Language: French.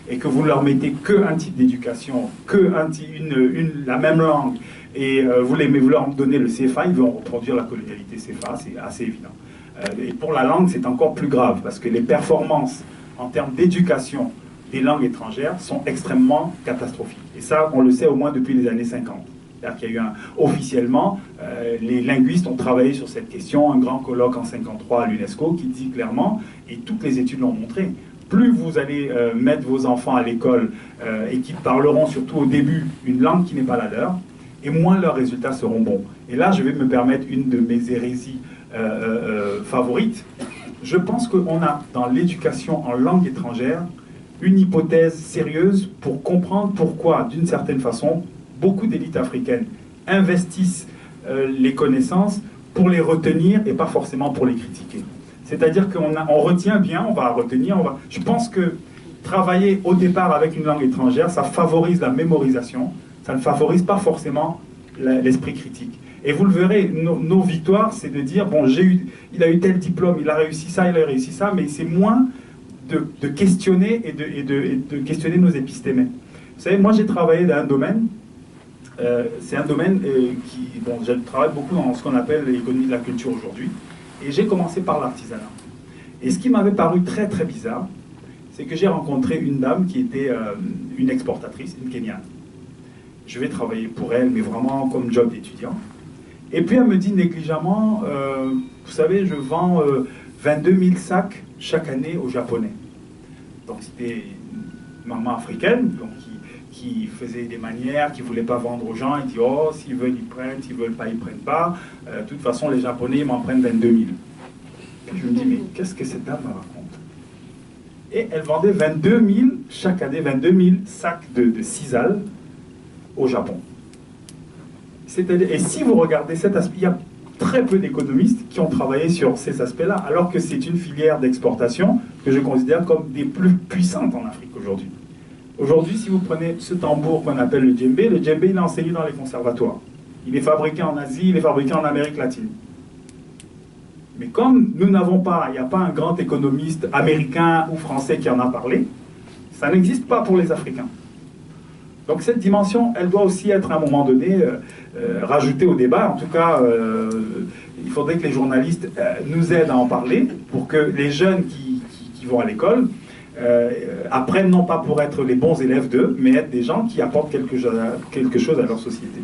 et que vous ne leur mettez qu'un type d'éducation, la même langue, et vous leur donnez le CFA, ils vont reproduire la colonialité CFA, c'est assez évident. Et pour la langue, c'est encore plus grave, parce que les performances en termes d'éducation des langues étrangères sont extrêmement catastrophiques. Et ça, on le sait au moins depuis les années 50. C'est-à-dire qu'il y a eu officiellement, les linguistes ont travaillé sur cette question, un grand colloque en 53 à l'UNESCO qui dit clairement, et toutes les études l'ont montré, plus vous allez mettre vos enfants à l'école et qui parleront surtout au début une langue qui n'est pas la leur, et moins leurs résultats seront bons. Et là, je vais me permettre une de mes hérésies favorites. Je pense qu'on a dans l'éducation en langue étrangère une hypothèse sérieuse pour comprendre pourquoi, d'une certaine façon, beaucoup d'élites africaines investissent les connaissances pour les retenir et pas forcément pour les critiquer. C'est-à-dire qu'on retient bien, on va retenir, je pense que travailler au départ avec une langue étrangère, ça favorise la mémorisation, ça ne favorise pas forcément l'esprit critique. Et vous le verrez, nos victoires, c'est de dire, bon, il a eu tel diplôme, il a réussi ça, mais c'est moins de questionner et de questionner nos épistémés. Vous savez, moi j'ai travaillé dans un domaine, c'est un domaine je travaille beaucoup dans ce qu'on appelle l'économie de la culture aujourd'hui, et j'ai commencé par l'artisanat. Et ce qui m'avait paru très très bizarre, c'est que j'ai rencontré une dame qui était une exportatrice, une Kenyane. Je vais travailler pour elle, mais vraiment comme job d'étudiant. Et puis elle me dit négligemment, vous savez, je vends 22 000 sacs chaque année aux Japonais. Donc c'était une maman africaine, donc qui faisait des manières, qui ne voulait pas vendre aux gens. Il dit, oh, s'ils veulent, ils prennent, s'ils ne veulent pas, ils ne prennent pas. De toute façon, les Japonais m'en prennent 22 000. Et je me dis, mais qu'est-ce que cette dame me raconte? Et elle vendait 22 000, chaque année, 22 000 sacs de sisal au Japon. Et si vous regardez cet aspect, il y a très peu d'économistes qui ont travaillé sur ces aspects-là, alors que c'est une filière d'exportation que je considère comme des plus puissantes en Afrique aujourd'hui. Aujourd'hui, si vous prenez ce tambour qu'on appelle le djembé il est enseigné dans les conservatoires. Il est fabriqué en Asie, il est fabriqué en Amérique latine. Mais comme nous n'avons pas, il n'y a pas un grand économiste américain ou français qui en a parlé, ça n'existe pas pour les Africains. Donc cette dimension, elle doit aussi être à un moment donné rajoutée au débat. En tout cas, il faudrait que les journalistes nous aident à en parler pour que les jeunes qui vont à l'école apprennent non pas pour être les bons élèves d'eux, mais être des gens qui apportent quelque chose à leur société.